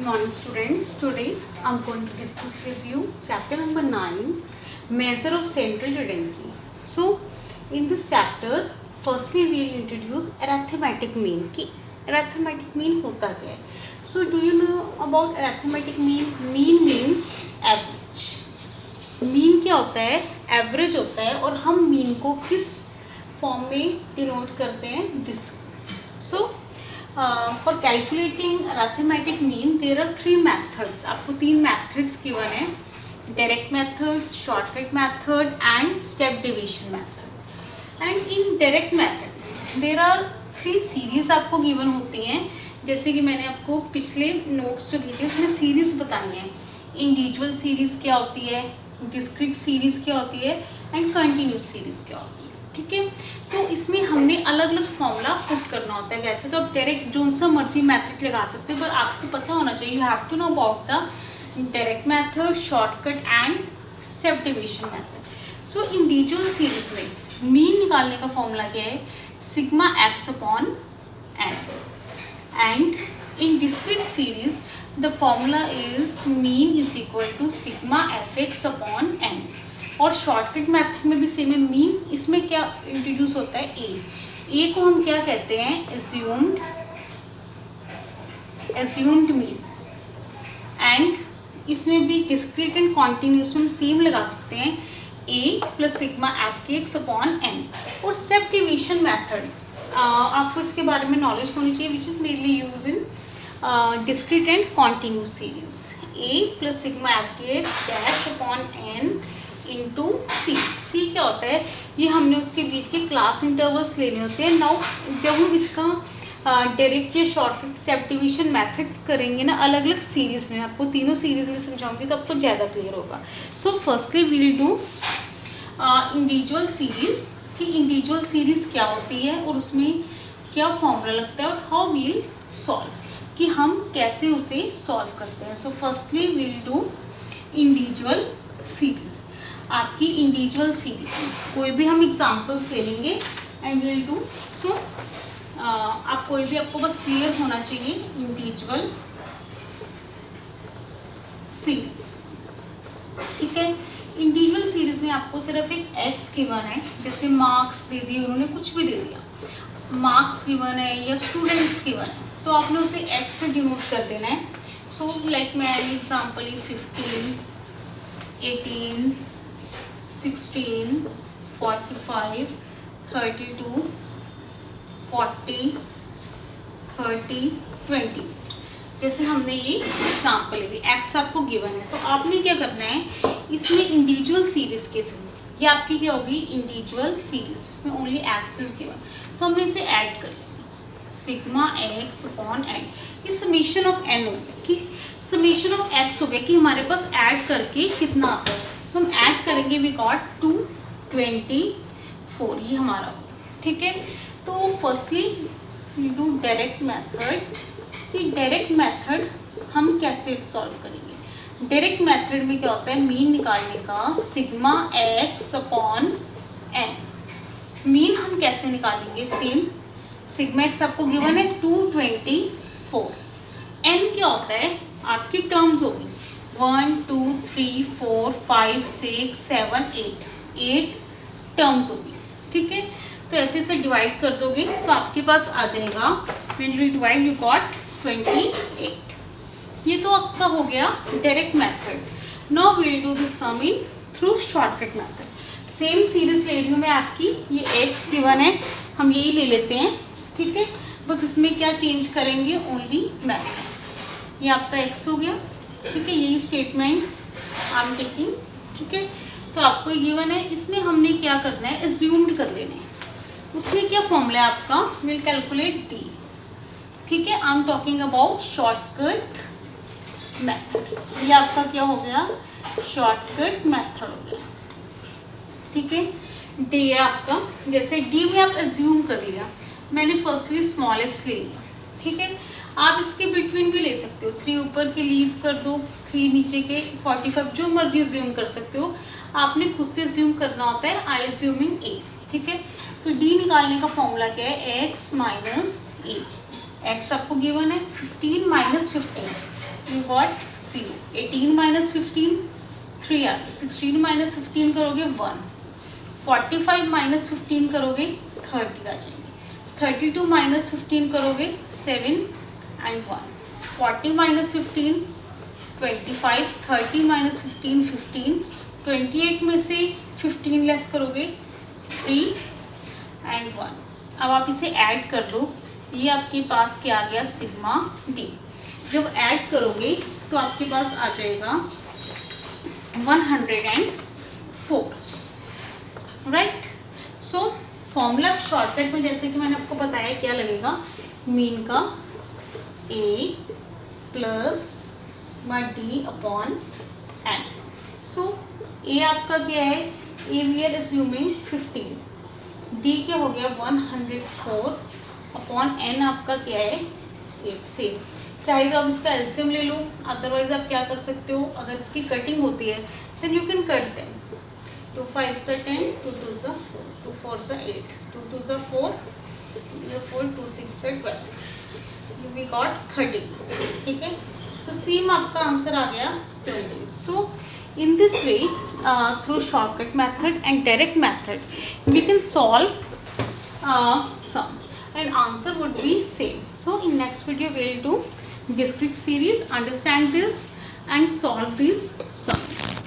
Good morning students. Today I am going to discuss with you chapter number 9, measure of central tendency. So in this chapter firstly we will introduce arithmetic mean कि arithmetic mean होता क्या है. So do you know about arithmetic mean? Mean means average. Mean क्या होता है? Average होता है और हम mean को किस फॉर्म में डिनोट करते हैं? This. So for calculating arithmetic mean there are 3 methods. आपको 3 methods given है, direct method, shortcut method and step deviation method. And in direct method there are 3 series आपको given होती हैं. जैसे कि मैंने आपको पिछले नोट्स जो भेजे उसमें सीरीज बताई हैं. इंडिविजुअल सीरीज क्या होती है, डिस्क्रीट सीरीज क्या होती है एंड कंटिन्यूस सीरीज क्या होती है. ठीक है, तो इसमें हमने अलग अलग फॉर्मूला पुट करना होता है. वैसे तो आप डायरेक्ट जो सा मर्जी मेथड लगा सकते हो, पर आपको पता होना चाहिए, you have to know about the direct method, shortcut and step division method. So individual series में मीन निकालने का फॉर्मूला क्या है? Sigma x upon n. And in discrete series the formula is mean is equal to sigma f x upon N. और shortcut method में भी same है. Mean इसमें क्या इंट्रोड्यूस होता है? ए को हम क्या कहते हैं? Assumed mean. एंड इसमें भी डिस्क्रीट एंड कॉन्टिन्यूस में हम सेम लगा सकते हैं, A plus sigma F K X upon N. और स्टेप डिविजन मेथड आपको इसके बारे में नॉलेज होनी चाहिए, which is mainly use in discrete and continuous series. A plus sigma F K X dash upon N into C क्या होता है? ये हमने उसके बीच के क्लास इंटरवल्स लेने होते हैं. नाउ जब हम इसका डायरेक्ट या शॉर्टकट स्टेप डिविजन मेथड्स करेंगे ना अलग अलग सीरीज़ में, आपको तीनों सीरीज में समझाऊंगी तो आपको ज़्यादा क्लियर होगा. So firstly we will do individual series कि इंडिविजुअल सीरीज़ क्या होती है और उसमें क्या फॉर्मूला लगता है और हाउ वील सॉल्व, कि हम कैसे उसे सॉल्व करते हैं. So firstly we will do individual series. आपकी इंडिविजुअल सीरीज में कोई भी हम एग्जांपल्स ले लेंगे एंड विल डू. सो आप कोई भी, आपको बस क्लियर होना चाहिए इंडिविजुअल सीरीज. ठीक है, इंडिविजुअल सीरीज में आपको सिर्फ एक एक्स गिवन है, जैसे मार्क्स दे दिए उन्होंने, कुछ भी दे दिया, मार्क्स गिवन है या स्टूडेंट्स गिवन है, तो आपने उसे एक्स से डिनोट कर देना है. सो लाइक मैं एग्जाम्पल 15, 18, 16, 45, 32, 40, 30, 20. जैसे हमने ये एग्जाम्पल ली, एक्स आपको गिवन है, तो आपने क्या करना है इसमें इंडिविजुअल सीरीज के थ्रू, ये आपकी क्या होगी? इंडिविजुअल सीरीज जिसमें ओनली एक्स इज गिवन, तो हमने इसे ऐड कर लिया, सिग्मा एक्स अपॉन एन. ये समीशन ऑफ एन हो गया, कि समीशन ऑफ एक्स हो गया कि हमारे पास ऐड करके कितना आता है, तो हम ऐड करेंगे, वी गॉट 224, ये हमारा हो गया. ठीक है, तो firstly we do direct method. कि डायरेक्ट मेथड हम कैसे सॉल्व करेंगे? डायरेक्ट मेथड में क्या होता है? मीन निकालने का, sigma x upon n. Mean हम कैसे निकालेंगे? सेम, सिग्मा एक्स आपको गिवन है 224. एन क्या होता है? आपकी टर्म्स होगी 1 2 3 4 5 6 7 8 टर्म्स होगी. ठीक है, तो ऐसे ऐसे डिवाइड कर दोगे तो आपके पास आ जाएगा, when you divide you got 28. ये तो आपका हो गया direct method. Now we will do this sum in through shortcut method. Same series ले रही हूँ मैं आपकी, ये एक्स गिवन है, हम यही ले लेते हैं. ठीक है, बस इसमें क्या चेंज करेंगे? Only method. ये आपका एक्स हो गया. ठीक है, यही स्टेटमेंट आई एम टेकिंग. ठीक है, तो आपको गिवन है, इसमें हमने क्या करना है? एज्यूम्ड कर लेने हैं. उसमें क्या फॉर्मूला है आपका? Will calculate D. ठीक है, I am talking about shortcut method. ये आपका क्या हो गया? शॉर्टकट मेथड हो गया. ठीक है, डी है आपका. जैसे डी में आप एज्यूम कर लिया, मैंने फर्स्टली स्मॉलेस्ट ले लिया. ठीक है, आप इसके बिटवीन भी ले सकते हो, 3 ऊपर के लीव कर दो, 3 नीचे के 45, जो मर्जी एज्यूम कर सकते हो. आपने खुद से एज्यूम करना होता है, आई एज्यूमिंग ए. ठीक है, तो डी निकालने का फॉर्मूला क्या है? एक्स माइनस ए. एक्स आपको गिवन है 15 माइनस 15, यू गॉट 0. 18 माइनस 15 3 आ गए. 16 माइनस 15 करोगे 1. 45 माइनस 15 करोगे 30 आ जाएंगे. 32 माइनस 15 करोगे 7 एंड 1. 40 माइनस 15 25. 30 माइनस 15 15. 28 में से 15 लेस करोगे 3 एंड 1. अब आप इसे ऐड कर दो. ये आपके पास क्या आ गया, सिग्मा डी. जब ऐड करोगे तो आपके पास आ जाएगा 104. राइट. सो फॉर्मूला शॉर्टकट में जैसे कि मैंने आपको बताया क्या लगेगा, मीन का ए प्लस माई D upon N. So A आपका क्या है, A we are assuming 15. D क्या हो गया 104 अपॉन एन आपका क्या है 8. से चाहे तो आप इसका एलसीएम ले लो, अदरवाइज आप क्या कर सकते हो, अगर इसकी कटिंग होती है then you can cut them. 2 5 10, 2 2 4, 2 4 8, 2 2 4, 2 6 12. We got 30. ठीक है. तो सेम आपका आंसर आ गया 20. सो in this way, through shortcut method and direct method, we can solve sum and answer would be same. So in next video we will do discrete series, understand this and solve these sums.